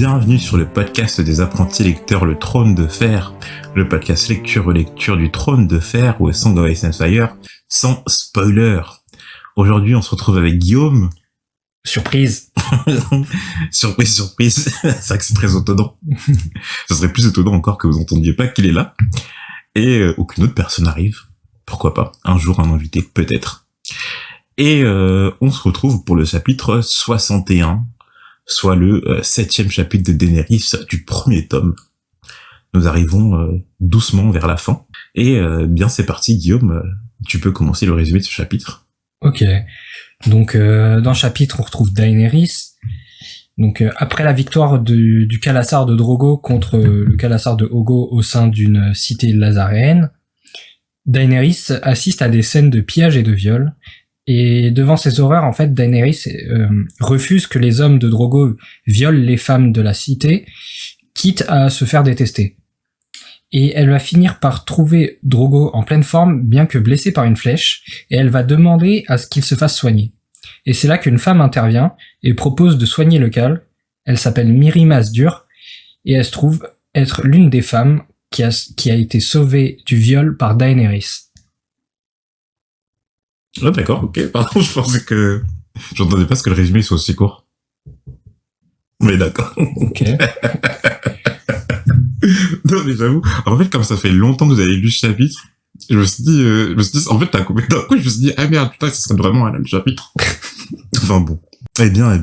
Bienvenue sur le podcast des apprentis lecteurs Le Trône de Fer, le podcast lecture-relecture du Trône de Fer ou Song of Ice and Fire, sans spoiler. Aujourd'hui, on se retrouve avec Guillaume. Surprise. Surprise. C'est vrai que c'est très étonnant. Ça serait plus étonnant encore que vous entendiez pas qu'il est là. Et aucune autre personne arrive. Pourquoi pas? Un jour, un invité, peut-être. Et on se retrouve pour le chapitre 61, soit le 7e chapitre de Daenerys du premier tome. Nous arrivons doucement vers la fin. Et bien c'est parti, Guillaume, tu peux commencer le résumé de ce chapitre. Ok. Donc dans le chapitre, on retrouve Daenerys. Donc après la victoire du Khalasar de Drogo contre le Khalasar de Ogo au sein d'une cité lazaréenne, Daenerys assiste à des scènes de pillage et de viol. Et devant ces horreurs, en fait, Daenerys refuse que les hommes de Drogo violent les femmes de la cité, quitte à se faire détester. Et elle va finir par trouver Drogo en pleine forme, bien que blessé par une flèche, et elle va demander à ce qu'il se fasse soigner. Et c'est là qu'une femme intervient et propose de soigner le Khal. Elle s'appelle Mirri Maz Duur, et elle se trouve être l'une des femmes qui a été sauvée du viol par Daenerys. Ah d'accord, ok, pardon, je pensais que... J'entendais pas ce que le résumé soit aussi court. Mais d'accord. Ok. Non mais j'avoue, en fait comme ça fait longtemps que vous avez lu ce chapitre, je me suis dit, en fait t'as coupé d'un coup, je me suis dit, ah merde, putain, ce serait vraiment un chapitre. Enfin bon. Eh bien,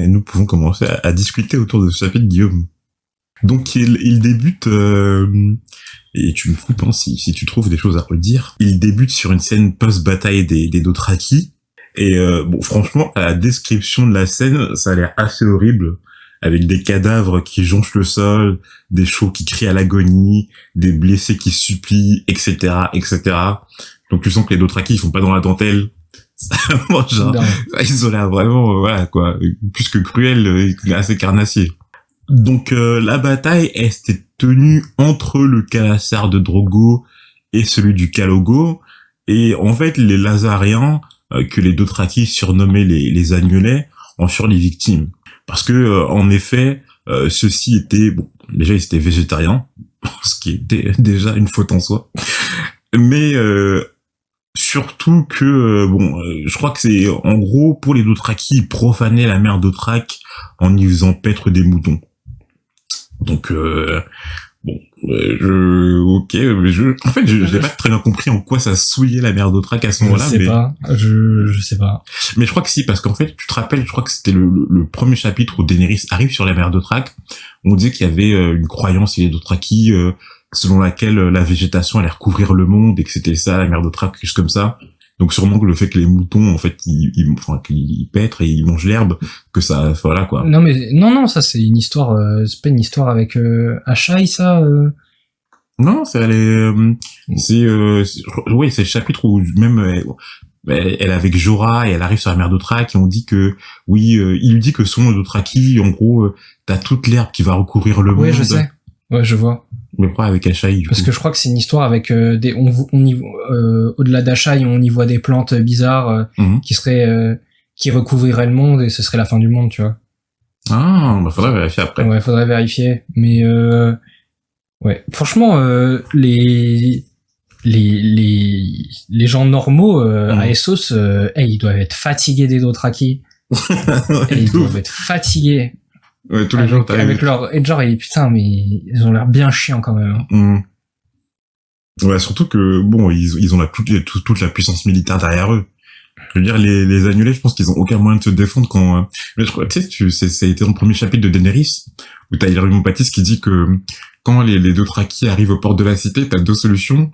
nous pouvons commencer à discuter autour de ce chapitre, Guillaume. Donc il débute, et tu me coupes si tu trouves des choses à redire. Il débute sur une scène post-bataille des Dothraki, et bon franchement, à la description de la scène, ça a l'air assez horrible, avec des cadavres qui jonchent le sol, des chevaux qui crient à l'agonie, des blessés qui supplient, etc., etc. Donc tu sens que les Dothraki ils font pas dans la dentelle. Genre, ils ont l'air vraiment, voilà quoi, plus que cruel, assez carnassier. Donc la bataille était tenue entre le Khalasar de Drogo et celui du Khal Ogo, et en fait les Lazariens, que les Dothraki surnommaient les Agnelais, en furent les victimes. Parce que en effet, ceux-ci étaient, bon, déjà ils étaient végétariens, ce qui était déjà une faute en soi, mais surtout que, je crois que c'est, en gros, pour les Dothraki, ils profanaient la mer Dothrak en y faisant paître des moutons. Donc, en fait, je n'ai pas très bien compris en quoi ça souillait la mer Dothrak à ce moment-là. Je sais pas. Mais je crois que si, parce qu'en fait, tu te rappelles, je crois que c'était le premier chapitre où Daenerys arrive sur la mer Dothrak. On disait qu'il y avait une croyance chez les Dothraki, selon laquelle la végétation allait recouvrir le monde et que c'était ça, la mer Dothrak, quelque chose comme ça. Donc sûrement que le fait que les moutons, en fait, qu'ils pètrent et ils mangent l'herbe, que ça, voilà, quoi. Non, ça c'est une histoire, c'est pas une histoire avec Asshai, ça Non, c'est le chapitre où même elle est avec Jorah et elle arrive sur la mer Dothrak et on dit que, oui, il lui dit que son Dothraki, en gros, t'as toute l'herbe qui va recouvrir le monde. Oui, je sais. Ouais, je vois. Mais pas avec Asshai, du Parce coup. que je crois que c'est une histoire avec au-delà d'Asshai, on y voit des plantes bizarres qui recouvriraient le monde et ce serait la fin du monde, tu vois. Ah, bah faudrait vérifier après. Ouais, faudrait vérifier. Mais ouais, franchement, les gens normaux à Essos, ils doivent être fatigués des Dothraki. Ils doivent être fatigués. Ouais, tous les jours, avec leur, et genre, putain, mais ils ont l'air bien chiants quand même. Ouais, surtout que, bon, ils ont toute la puissance militaire derrière eux. Je veux dire, les Agnelais, je pense qu'ils ont aucun moyen de se défendre quand, mais je crois, tu sais, ça a été dans le premier chapitre de Daenerys, où t'as Illyrio Montpatis qui dit que quand les Dothraki arrivent aux portes de la cité, t'as deux solutions.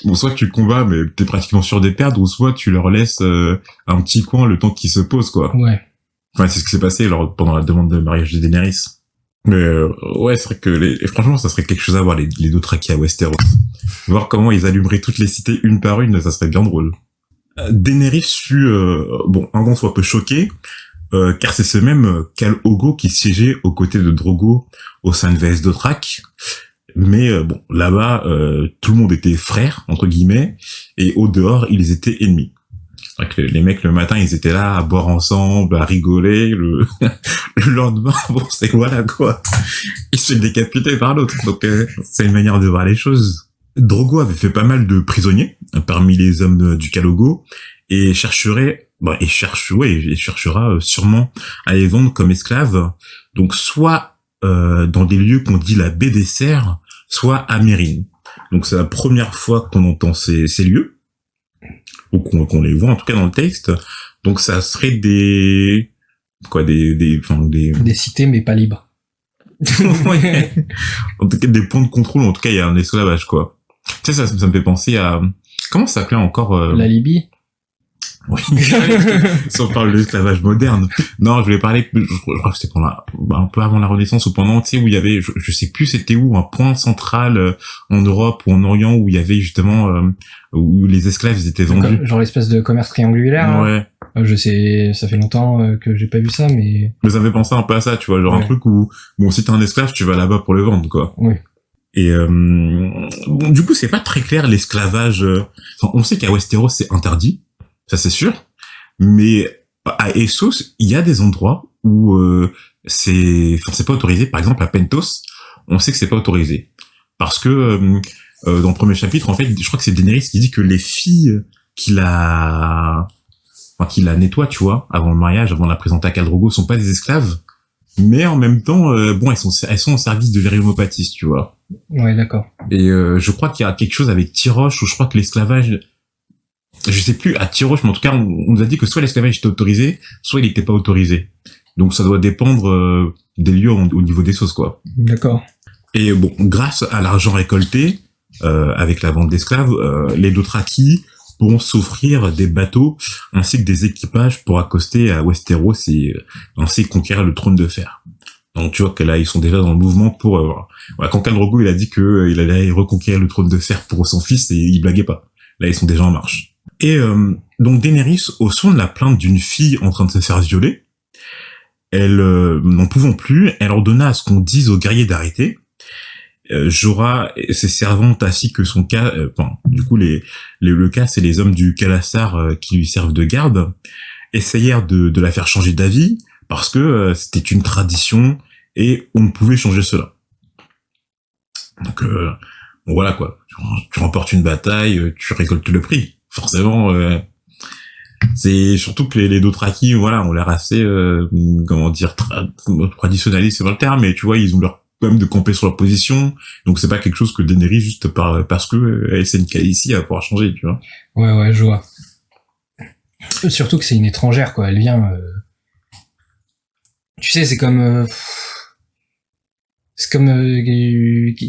Bon, soit tu combats, mais t'es pratiquement sûr de perdre, ou soit tu leur laisses un petit coin le temps qu'ils se posent, quoi. Ouais. Enfin, c'est ce qui s'est passé pendant la demande de mariage de Daenerys. Mais ouais, c'est vrai que franchement, ça serait quelque chose à voir, les Dothraki à Westeros. Voir comment ils allumeraient toutes les cités une par une, ça serait bien drôle. Daenerys fut, un tant soit peu choqué, car c'est ce même Khal Ogo qui siégeait aux côtés de Drogo au sein de Vaes Dothrak. Mais là-bas, tout le monde était frère, entre guillemets, et au dehors, ils étaient ennemis. Donc, les mecs, le matin, ils étaient là à boire ensemble, à rigoler. Le lendemain, bon, c'est voilà, quoi. Ils se fait décapiter par l'autre. Donc, c'est une manière de voir les choses. Drogo avait fait pas mal de prisonniers parmi les hommes du Kalogo et cherchera sûrement à les vendre comme esclaves. Donc, soit dans des lieux qu'on dit la baie des cerfs, soit à Mérine. Donc, c'est la première fois qu'on entend ces lieux, ou qu'on les voit en tout cas dans le texte. Donc, ça serait des cités mais pas libres. Ouais. En tout cas, des points de contrôle. En tout cas, il y a un esclavage, quoi. Tu sais, ça me fait penser à comment ça s'appelait encore la Libye. Oui. Si on parle de l'esclavage moderne. Non, je voulais parler, je crois que c'était un peu avant la Renaissance ou pendant, tu sais, où il y avait, je sais plus c'était où, un point central en Europe ou en Orient où il y avait justement, où les esclaves ils étaient vendus. Genre l'espèce de commerce triangulaire. Ouais. Je sais, ça fait longtemps que j'ai pas vu ça, mais ça me fait penser un peu à ça, tu vois, genre un truc où, bon, si t'es un esclave, tu vas là-bas pour le vendre, quoi. Oui. Et bon, du coup, c'est pas très clair l'esclavage. On sait qu'à Westeros c'est interdit, ça c'est sûr, mais à Essos, il y a des endroits où c'est pas autorisé. Par exemple, à Pentos, on sait que c'est pas autorisé parce que dans le premier chapitre, en fait, je crois que c'est Daenerys qui dit que les filles qui la nettoient, tu vois, avant le mariage, avant de la présenter à Khal Drogo, sont pas des esclaves. Mais en même temps, bon, elles sont au service de l'hérémopathie, tu vois. Ouais, d'accord. Et je crois qu'il y a quelque chose avec Tiroche où je crois que l'esclavage, je sais plus à Tiroche, mais en tout cas, on nous a dit que soit l'esclavage était autorisé, soit il était pas autorisé. Donc ça doit dépendre des lieux au niveau des sauces, quoi. D'accord. Et bon, grâce à l'argent récolté avec la vente d'esclaves, les Dothraki pourront s'offrir des bateaux ainsi que des équipages pour accoster à Westeros et ainsi conquérir le trône de fer. Donc tu vois que là ils sont déjà dans le mouvement pour quand Khal Drogo il a dit que il allait reconquérir le trône de fer pour son fils et il blaguait pas. Là ils sont déjà en marche. Et donc Daenerys, au son de la plainte d'une fille en train de se faire violer, elle n'en pouvant plus, elle ordonna à ce qu'on dise aux guerriers d'arrêter. Jorah et ses servantes ainsi que son cas, du coup le cas c'est les hommes du Khalasar qui lui servent de garde, essayèrent de la faire changer d'avis parce que c'était une tradition et on ne pouvait changer cela. Donc bon, voilà quoi, tu remportes une bataille, tu récoltes le prix. Forcément, c'est surtout que les Dothraki, voilà, ont l'air assez traditionnalistes, c'est pas le terme, mais tu vois, ils ont leur quand même de camper sur leur position, donc c'est pas quelque chose que Daenerys juste parce que elle c'est une ici à pouvoir changer, tu vois. Ouais, je vois. Surtout que c'est une étrangère, quoi. Elle vient. Tu sais, c'est comme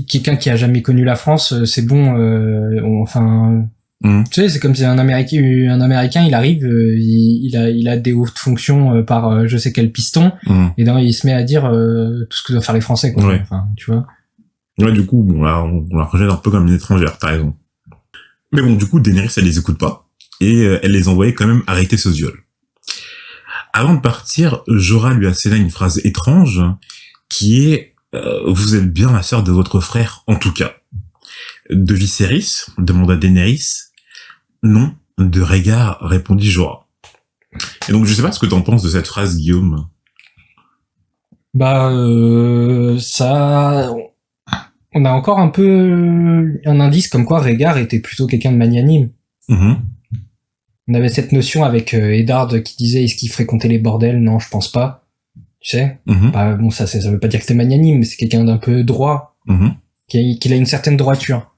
quelqu'un qui a jamais connu la France. C'est bon. Tu sais, c'est comme si un Américain, il arrive, il a des hautes fonctions par je sais quel piston, et donc il se met à dire tout ce que doivent faire les Français, quoi. Ouais. Enfin, tu vois. Ouais, du coup, bon, là, on la rejette un peu comme une étrangère, t'as raison. Mais bon, du coup, Daenerys, elle les écoute pas, et elle les envoyait quand même arrêter ce viol. Avant de partir, Jorah lui asséna une phrase étrange, qui est vous êtes bien la sœur de votre frère, en tout cas. De Viserys, demanda Daenerys. Non, de Rhaegar, répondit Jorah. Et donc, je sais pas ce que t'en penses de cette phrase, Guillaume. Ça, on a encore un peu un indice comme quoi Rhaegar était plutôt quelqu'un de magnanime. Mm-hmm. On avait cette notion avec Eddard qui disait est-ce qu'il fréquentait les bordels? Non, je pense pas. Tu sais? Mm-hmm. Bon, ça veut pas dire que c'était magnanime, mais c'est quelqu'un d'un peu droit. Mm-hmm. Qu'il a une certaine droiture.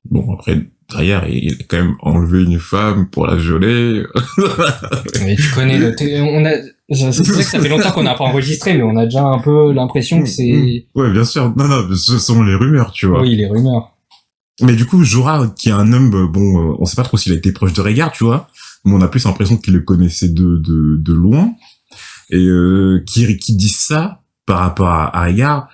Bon, après, derrière, il a quand même enlevé une femme pour la violer. Mais tu connais c'est vrai que ça fait longtemps qu'on n'a pas enregistré, mais on a déjà un peu l'impression que c'est... Ouais, bien sûr. Non, ce sont les rumeurs, tu vois. Oui, les rumeurs. Mais du coup, Jorah, qui est un homme, on sait pas trop s'il a été proche de Rhaegar, tu vois, mais on a plus l'impression qu'il le connaissait de loin, et qui dit ça par rapport à Rhaegar,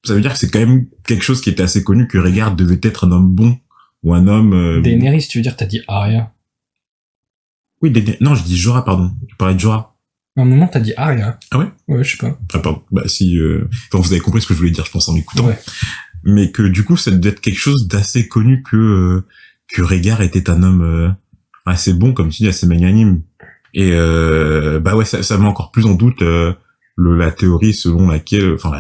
ça veut dire que c'est quand même quelque chose qui était assez connu, que Rhaegar devait être un homme bon, ou un homme... Daenerys, tu veux dire, t'as dit Arya. Oui, non, je dis Jorah, pardon. Je parlais de Jorah. À un moment, t'as dit Arya. Ah ouais? Ouais, je sais pas. Ah, pardon. Bah, si, enfin, vous avez compris ce que je voulais dire, je pense, en m'écoutant. Ouais. Mais que, du coup, ça devait être quelque chose d'assez connu que Rhaegar était un homme assez bon, comme tu dis, assez magnanime. Et bah ouais, ça met encore plus en doute la théorie selon laquelle, enfin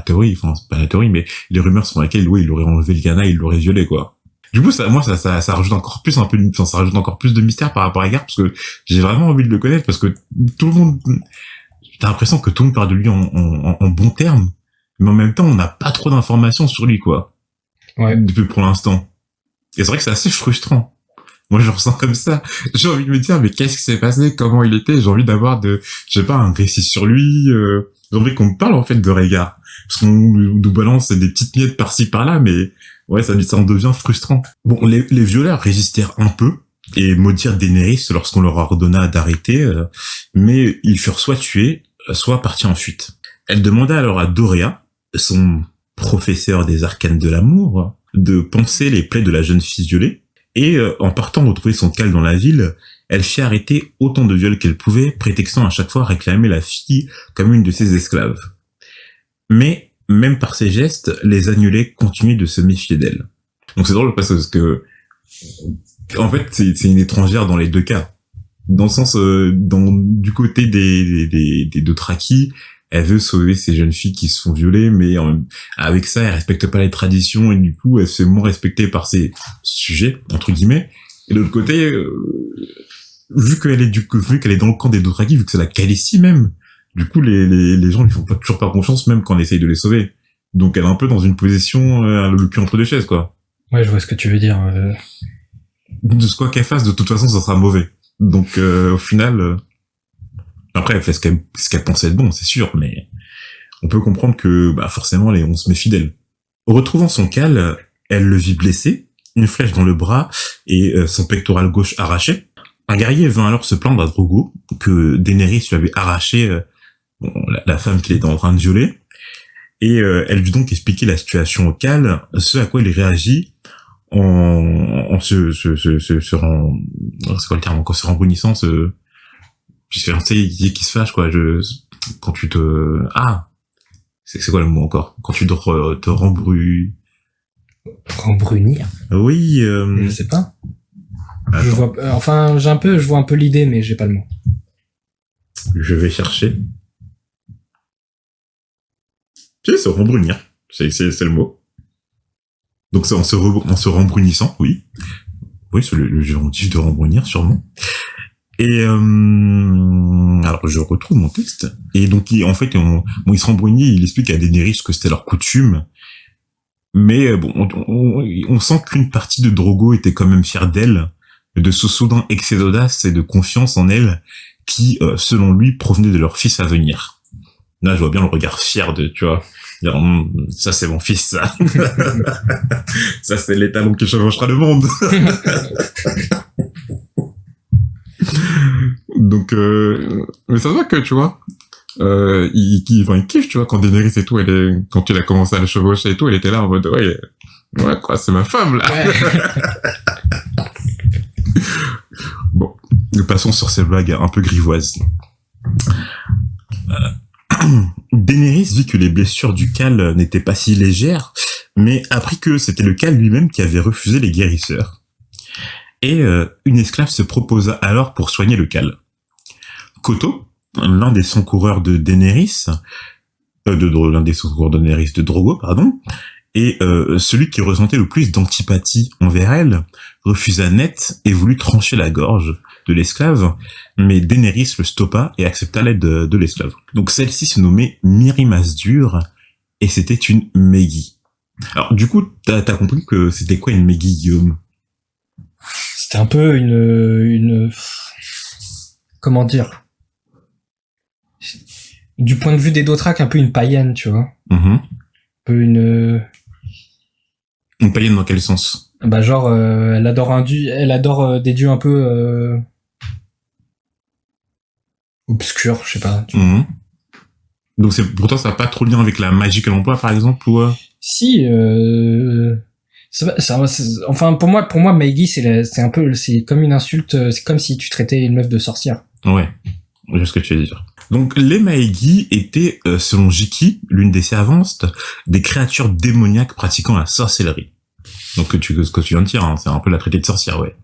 c'est pas la théorie, mais les rumeurs selon laquelle, ouais, il aurait enlevé le Ghana, il l'aurait violé, quoi. Du coup, ça rajoute encore plus ça rajoute encore plus de mystère par rapport à Edgar, parce que j'ai vraiment envie de le connaître, parce que tout le monde, t'as l'impression que tout le monde parle de lui en bons termes, mais en même temps, on n'a pas trop d'informations sur lui, quoi. Ouais. Depuis pour l'instant. Et c'est vrai que c'est assez frustrant. Moi, je ressens comme ça. J'ai envie de me dire, mais qu'est-ce qui s'est passé? Comment il était? J'ai envie d'avoir je sais pas, un récit sur lui. J'ai envie qu'on me parle, en fait, de Rhaegar. Parce qu'on nous balance des petites miettes par-ci, par-là, mais ouais, ça en devient frustrant. Bon, les violeurs résistèrent un peu et maudirent Daenerys lorsqu'on leur ordonna d'arrêter, mais ils furent soit tués, soit partis en fuite. Elle demanda alors à Dorea, son professeur des arcanes de l'amour, de panser les plaies de la jeune fille violée, et en partant retrouver son cal dans la ville, elle fit arrêter autant de viols qu'elle pouvait, prétextant à chaque fois réclamer la fille comme une de ses esclaves. Mais, même par ses gestes, les annulés continuaient de se méfier d'elle. Donc c'est drôle parce que, en fait, c'est une étrangère dans les deux cas. Dans le sens, du côté des Dothraki, elle veut sauver ces jeunes filles qui se font violer, mais avec ça, elle respecte pas les traditions et du coup, elle se fait moins respectée par ses sujets, entre guillemets. Et de l'autre côté, vu qu'elle est dans le camp des Dothraki, vu que c'est la Khaleesi même, du coup, les gens lui font toujours pas confiance, même quand on essaye de les sauver. Donc, elle est un peu dans une position, le cul entre deux chaises, quoi. Ouais, je vois ce que tu veux dire. De ce quoi qu'elle fasse, de toute façon, ça sera mauvais. Donc, au final, après, elle fait ce qu'elle pensait être bon, c'est sûr, mais on peut comprendre que, bah, forcément, on se méfie d'elle. Retrouvant son cal, elle le vit blessé, une flèche dans le bras et son pectoral gauche arraché. Un guerrier vint alors se plaindre à Drogo que Daenerys lui avait arraché la femme qu'il était en train de violer, et elle lui donc expliquer la situation au cal, ce à quoi il réagit en se rembrunissant, puis tu sais, qui se fâche, quoi. Quand tu te, c'est quoi le mot encore? Quand tu te Rembrunir? Oui, je sais pas. Attends. Je vois, je vois un peu l'idée, mais j'ai pas le mot. Je vais chercher. C'est se rembrunir. C'est le mot. Donc c'est en se rembrunissant, oui. Oui, c'est le gérontif de rembrunir, sûrement. Et alors je retrouve mon texte. Et donc il se rembrunit, il explique à Daenerys que c'était leur coutume. Mais bon, on sent qu'une partie de Drogo était quand même fière d'elle, de ce soudain excès d'audace et de confiance en elle qui, selon lui, provenait de leur fils à venir. Là, je vois bien le regard fier tu vois. Ça, c'est mon fils, ça. Ça, c'est l'étalon qui chevauchera le monde. Donc, mais ça se voit que, tu vois, il kiffe, tu vois, quand Daenerys et tout, quand il a commencé à la chevaucher et tout, elle était là en mode, ouais, quoi, c'est ma femme, là. Ouais. Bon, nous passons sur ces blagues un peu grivoises. Daenerys vit que les blessures du cal n'étaient pas si légères, mais apprit que c'était le cal lui-même qui avait refusé les guérisseurs. Et une esclave se proposa alors pour soigner le cal. Koto, l'un des secoureurs de Daenerys, de Drogo, pardon, et celui qui ressentait le plus d'antipathie envers elle, refusa net et voulut trancher la gorge de l'esclave, mais Daenerys le stoppa et accepta l'aide de l'esclave. Donc celle-ci se nommait Mirri Masdur, et c'était une Meghi. Alors du coup, t'as compris que c'était quoi une Meghi, Guillaume? C'était un peu une comment dire, du point de vue des Dothraki, un peu une païenne, tu vois. Un peu une païenne dans quel sens? Bah genre elle adore des dieux un peu obscurs, je sais pas. Donc pourtant ça n'a pas trop de lien avec la magie qu'elle emploie, par exemple, ou Si enfin pour moi Maggie c'est comme une insulte, c'est comme si tu traitais une meuf de sorcière. Ouais, je sais ce que tu veux dire. Donc les Maegi étaient, selon Jiki, l'une des servantes, des créatures démoniaques pratiquant la sorcellerie. Donc ce que tu viens de dire, hein, c'est un peu la traité de sorcière, ouais.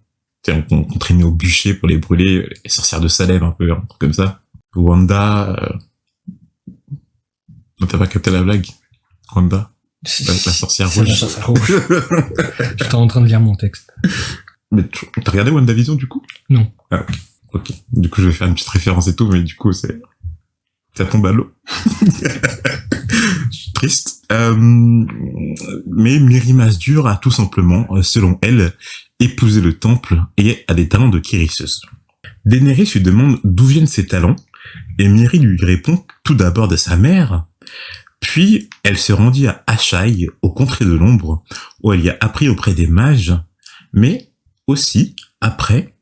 qu'on traînait au bûcher pour les brûler, les sorcières de Salem, un peu, un truc comme ça. Wanda, t'as pas capté la blague? Wanda? La sorcière C'est rouge. la sorcière rouge. J'étais en train de lire mon texte. Mais t'as regardé WandaVision, du coup? Non. Ah, ok. Du coup, je vais faire une petite référence et tout, mais du coup, ça tombe à l'eau. Je suis triste. Mais Miri Masdur a tout simplement, selon elle, épousé le temple et a des talents de guérisseuse. Daenerys lui demande d'où viennent ses talents, et Miri lui répond tout d'abord de sa mère, puis elle se rendit à Asshai, aux contrées de l'ombre, où elle y a appris auprès des mages, mais aussi, après,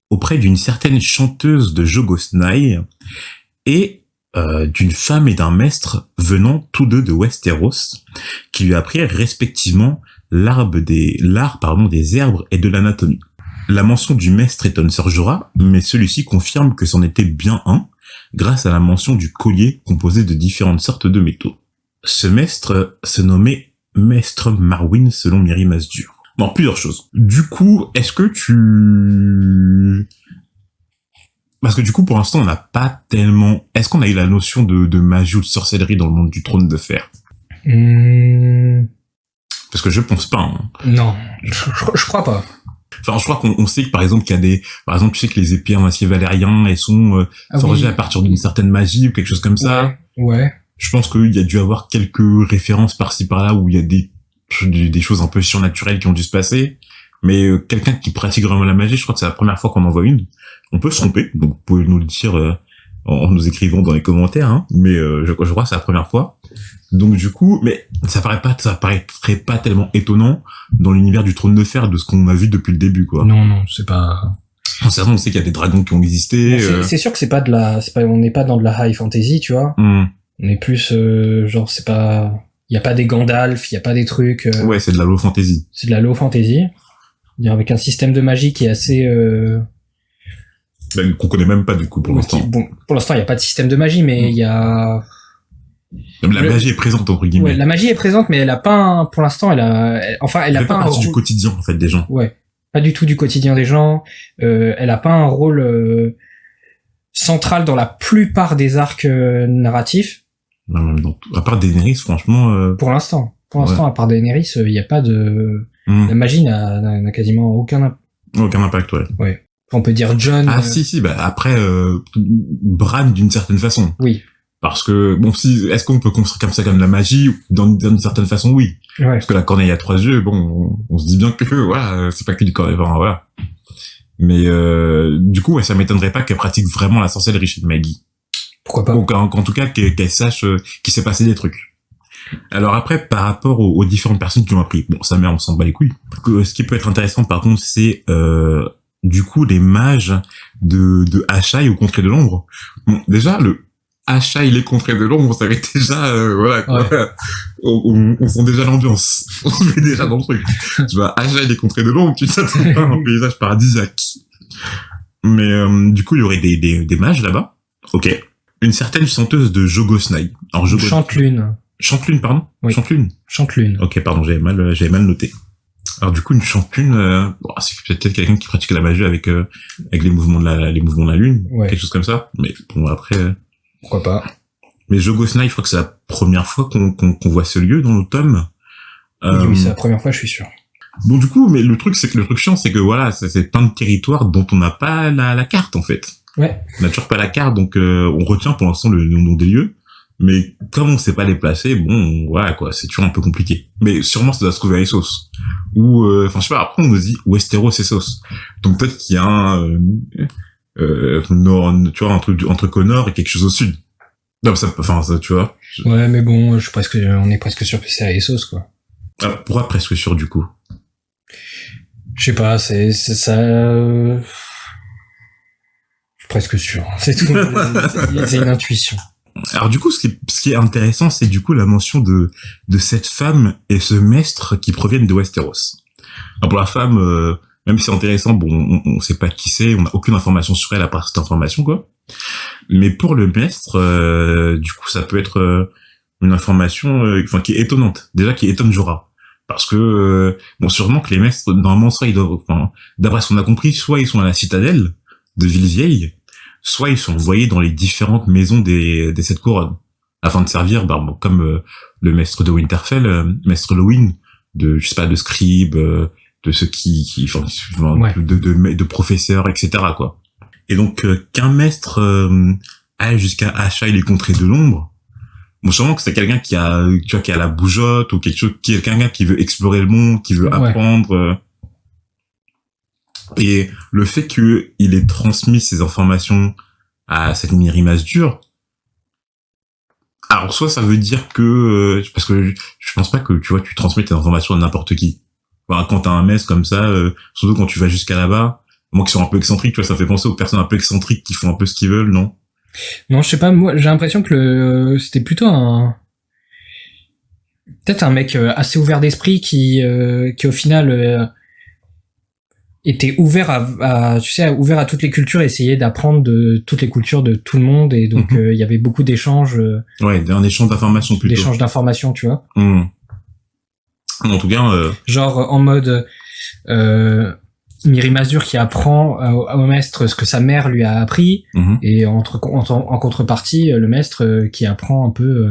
auprès d'une certaine chanteuse de Jogosnaï, et d'une femme et d'un maître venant tous deux de Westeros, qui lui apprirent respectivement l'art des herbes et de l'anatomie. La mention du maître étonne Sir Jorah, mais celui-ci confirme que c'en était bien un, grâce à la mention du collier composé de différentes sortes de métaux. Ce maître se nommait Maître Marwyn selon Miri Masdur. Bon, plusieurs choses. Du coup, est-ce que parce que du coup, pour l'instant, on n'a pas tellement... Est-ce qu'on a eu la notion de magie ou de sorcellerie dans le monde du trône de fer? Parce que je pense pas. Hein. Non, je crois pas. Enfin, je crois qu'on sait que, par exemple, qu'il y a des... Par exemple, tu sais que les épées en acier valérien, elles sont forgées à partir d'une certaine magie ou quelque chose comme ça. Ouais. Je pense qu'il y a dû avoir quelques références par-ci par-là où il y a des choses un peu surnaturelles qui ont dû se passer. Mais quelqu'un qui pratique vraiment la magie, je crois que c'est la première fois qu'on en voit une. On peut se tromper, donc vous pouvez nous le dire en nous écrivant dans les commentaires, hein. Mais je crois que c'est la première fois. Donc du coup, mais ça paraîtrait pas tellement étonnant dans l'univers du Trône de Fer de ce qu'on a vu depuis le début, quoi. Non, c'est pas... En certain, on sait qu'il y a des dragons qui ont existé. Bon, c'est sûr que on n'est pas dans de la high fantasy, tu vois. On est plus genre c'est pas, il y a pas des Gandalf, il y a pas des trucs. Ouais, c'est de la low fantasy. C'est de la low fantasy. Avec un système de magie qui est assez qu'on connaît même pas du coup pour l'instant. Bon, pour l'instant, il y a pas de système de magie, mais il y a... La magie est présente, entre guillemets. Ouais, la magie est présente, mais elle a pas pour l'instant, elle a pas un rôle du quotidien, en fait, des gens. Ouais. Pas du tout du quotidien des gens. Elle a pas un rôle central dans la plupart des arcs narratifs. Non, même dans à part Daenerys, franchement. Pour l'instant, à part Daenerys, il y a pas de... La magie n'a quasiment aucun impact, ouais. Ouais. On peut dire Jon. Ah si, bah après Bran d'une certaine façon. Oui. Parce que bon, est-ce qu'on peut construire comme ça comme de la magie d'une certaine façon, oui. Ouais. Parce que la corneille à 3 yeux, bon, on se dit bien que voilà, c'est pas que du corneille, enfin, voilà. Mais du coup, ouais, ça m'étonnerait pas qu'elle pratique vraiment la sorcellerie chez Maggie. Pourquoi pas? Donc en tout cas qu'elle sache qu'il s'est passé des trucs. Alors après, par rapport aux différentes personnes qui ont appris, bon, sa mère, on s'en bat les couilles. Ce qui peut être intéressant, par contre, c'est du coup les mages de Asshai aux contrées de l'ombre. Bon, déjà le Asshai les contrées de l'ombre, ça avait déjà voilà quoi. Ouais. On sent déjà l'ambiance. On se met déjà dans le truc. Tu vois, Asshai les contrées de l'ombre, tu t'attends pas à un paysage paradisiaque. Mais du coup, il y aurait des mages là-bas. OK. Une certaine chanteuse de Jogosnaï. Alors Chantelune. Chantelune, pardon. Oui. Chantelune. Ok, pardon, j'avais mal noté. Alors du coup, une chantelune, c'est peut-être quelqu'un qui pratique la magie avec les mouvements de la lune, ouais. Quelque chose comme ça. Mais bon, après. Pourquoi pas. Mais Jogosnaï, je crois que c'est la première fois qu'on voit ce lieu dans le tome. Oui, c'est la première fois, je suis sûr. Bon, du coup, mais le truc chiant, c'est que voilà, c'est plein de territoires dont on n'a pas la carte en fait. Ouais. On n'a toujours pas la carte, donc on retient pour l'instant le nom des lieux. Mais comme on sait pas les placer, bon, voilà quoi, c'est toujours un peu compliqué. Mais sûrement ça doit se trouver à Essos. Ou, enfin je sais pas, après on nous dit Westeros Essos. Donc peut-être qu'il y a un, tu vois, un truc au nord et quelque chose au sud. Non, ça, tu vois. Ouais, mais bon, on est presque sûr que c'est à Essos, quoi. Ah, pourquoi presque sûr du coup? Je sais pas, c'est ça. Je suis presque sûr. C'est tout. C'est une intuition. Alors du coup, ce qui est intéressant, c'est du coup la mention de cette femme et ce maître qui proviennent de Westeros. Alors pour la femme, même si c'est intéressant, bon, on sait pas qui c'est, on n'a aucune information sur elle à part cette information, quoi. Mais pour le maître, du coup, ça peut être une information, qui est étonnante. Déjà, qui étonne Jorah. Parce que, bon, sûrement que les maîtres, normalement, soit ils doivent, enfin, d'après ce qu'on a compris, soit ils sont à la citadelle de Villevieille, soit ils sont envoyés dans les différentes maisons des sept couronnes, afin de servir, bah, bon, comme le maître de Winterfell, maître Lewin, de, je sais pas, de scribe, de ceux enfin, Ouais. de professeurs, etc., quoi. Et donc, qu'un maître aille jusqu'à Asha et les contrées de l'ombre, bon, sûrement que c'est quelqu'un qui a, tu vois, qui a la bougeotte, ou quelque chose, qui est quelqu'un qui veut explorer le monde, qui veut Ouais. apprendre. Et le fait qu'il ait transmis ces informations à cette Mirri Masdur, alors soit ça veut dire que, parce que je pense pas que, tu vois, tu transmets tes informations à n'importe qui. Enfin, quand t'as un mess comme ça, surtout quand tu vas jusqu'à là-bas, moi qui sont un peu excentriques, tu vois, ça fait penser aux personnes un peu excentriques qui font un peu ce qu'ils veulent, non? Non, je sais pas, moi, j'ai l'impression que c'était plutôt peut-être un mec assez ouvert d'esprit qui au final était ouvert tu sais, ouvert à toutes les cultures, essayait d'apprendre de toutes les cultures de tout le monde, et donc il y avait beaucoup d'échanges, Ouais, un échange d'informations plutôt. d'échanges d'informations, tu vois. En tout cas, Genre en mode Mirri Masdur qui apprend au maître ce que sa mère lui a appris, et en contrepartie le maître qui apprend un peu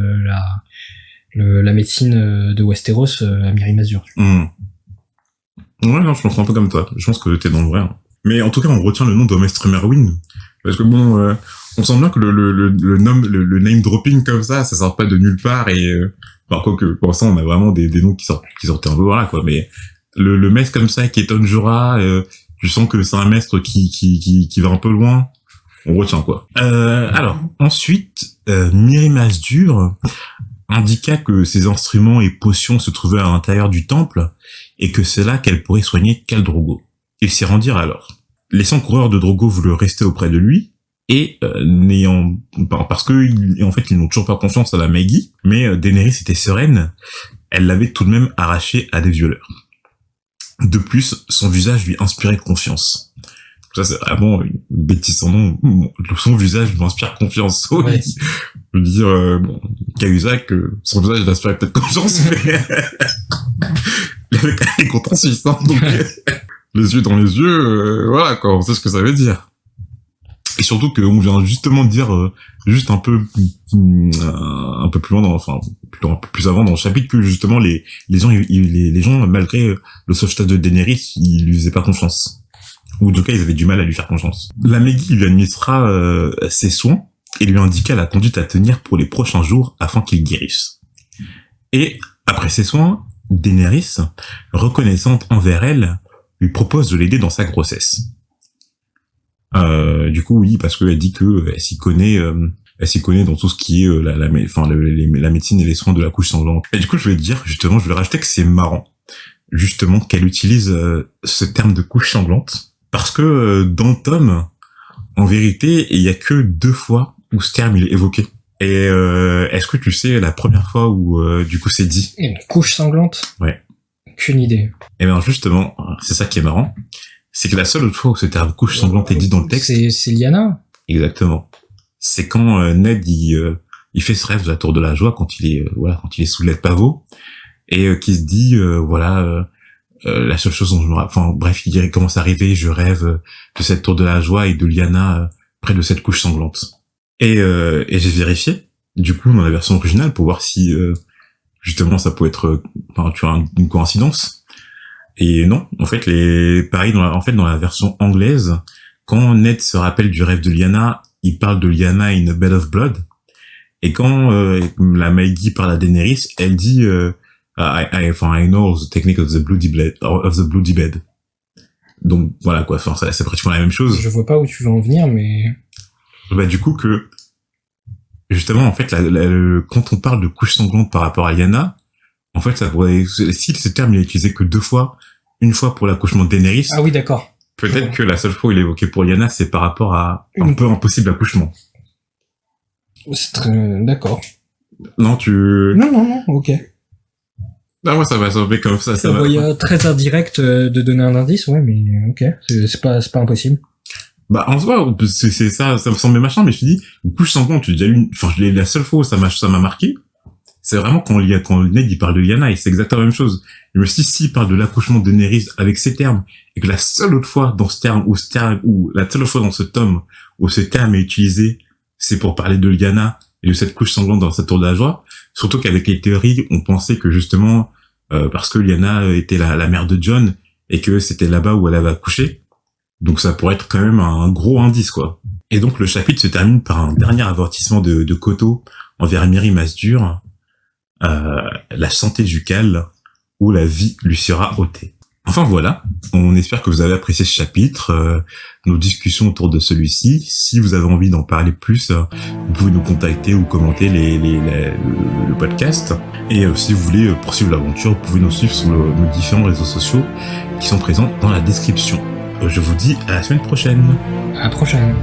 la médecine de Westeros à Mirri Masdur. Ouais, non, je pense un peu comme toi. Je pense que t'es dans le vrai. Hein. Mais en tout cas, on retient le nom de Maître Merwin. Parce que bon, on sent bien que le name dropping comme ça sort pas de nulle part, et, enfin, quoi que, pour ça, on a vraiment des noms qui sortent un peu, voilà, quoi. Mais le maître comme ça, qui est Jorah, tu sens que c'est un maître qui va un peu loin. On retient, quoi. Alors, ensuite, Mirri Masdur indiqua que ses instruments et potions se trouvaient à l'intérieur du temple, et que c'est là qu'elle pourrait soigner Khal Drogo. Ils s'y rendirent alors. Les 100 coureurs de Drogo voulurent rester auprès de lui, et parce que en fait ils n'ont toujours pas confiance à la Maggie, mais Daenerys était sereine, elle l'avait tout de même arraché à des violeurs. De plus, son visage lui inspirait confiance. Ça, c'est vraiment une bêtise sans nom. Son visage lui inspire confiance. Ouais. Je veux dire, bon, Cahuzac, son visage l'inspirait peut-être confiance, mais le mec est content suisse, hein, donc les yeux dans les yeux, voilà, quoi, on sait ce que ça veut dire. Et surtout qu'on vient justement de dire, juste un peu plus loin enfin, un peu plus avant dans le chapitre, que justement les gens, malgré le sauvetage de Daenerys, ils lui faisaient pas confiance. Ou en tout cas, ils avaient du mal à lui faire confiance. La Maggie lui administra ses soins et lui indiqua la conduite à tenir pour les prochains jours afin qu'il guérisse. Et après ses soins, Daenerys, reconnaissante envers elle, lui propose de l'aider dans sa grossesse. Du coup, oui, parce qu'elle dit que elle s'y connaît dans tout ce qui est la médecine et les soins de la couche sanglante. Et du coup, je voulais rajouter que c'est marrant, justement, qu'elle utilise ce terme de couche sanglante. Parce que dans le tome, en vérité, il y a que 2 fois où ce terme il est évoqué. Et est-ce que tu sais la première fois où du coup c'est dit? Une couche sanglante? Ouais. Aucune idée. Et bien justement, c'est ça qui est marrant, c'est que la seule autre fois où ce terme couche sanglante est dit dans le texte, c'est Lyanna. Exactement. C'est quand Ned il fait ce rêve de la Tour de la Joie quand il est sous l'aide pavot, et qui se dit la seule chose dont il commence à arriver, je rêve de cette Tour de la Joie et de Lyanna près de cette couche sanglante. Et j'ai vérifié, du coup, dans la version originale, pour voir si, justement, ça peut être, tu vois, une coïncidence. Et non, en fait, dans la version anglaise, quand Ned se rappelle du rêve de Lyanna, il parle de Lyanna in a bed of blood. Et quand, la Maggie parle à Daenerys, elle dit, I know the technique of the bloody bed. Donc, voilà, quoi. Enfin, c'est pratiquement la même chose. Je vois pas où tu veux en venir, mais... Bah, du coup, que, justement, en fait, quand on parle de couche sanglante par rapport à Lyanna, en fait, ça pourrait, si ce terme il est utilisé que 2 fois, une fois pour l'accouchement de Daenerys. Ah oui, d'accord. Peut-être que la seule fois où il est évoqué pour Lyanna, c'est par rapport à un peu impossible accouchement. C'est très... D'accord. Non, Non, ok. Ah, moi, ça m'a sauvé comme ça. Ça va très indirect de donner un indice, ouais, mais ok. C'est pas impossible. Bah, en soi, c'est ça me semblait machin, mais je te dis, une couche sanglante, tu dis, la seule fois où ça m'a marqué, C'est vraiment quand Ned il parle de Lyanna, et c'est exactement la même chose. Je me suis dit, s'il parle de l'accouchement de Daenerys avec ces termes, et que la seule autre fois dans la seule fois dans ce tome où ce terme est utilisé, c'est pour parler de Lyanna et de cette couche sanglante dans sa tour de la joie, surtout qu'avec les théories, on pensait que justement, parce que Lyanna était la mère de Jon, et que c'était là-bas où elle avait accouché, donc ça pourrait être quand même un gros indice, quoi. Et donc le chapitre se termine par un dernier avertissement de Koto envers Mirri Masdur, la santé du Khal, où la vie lui sera ôtée. Enfin voilà, on espère que vous avez apprécié ce chapitre, nos discussions autour de celui-ci. Si vous avez envie d'en parler plus, vous pouvez nous contacter ou commenter le podcast. Et si vous voulez poursuivre l'aventure, vous pouvez nous suivre sur nos différents réseaux sociaux qui sont présents dans la description. Je vous dis à la semaine prochaine. À la prochaine.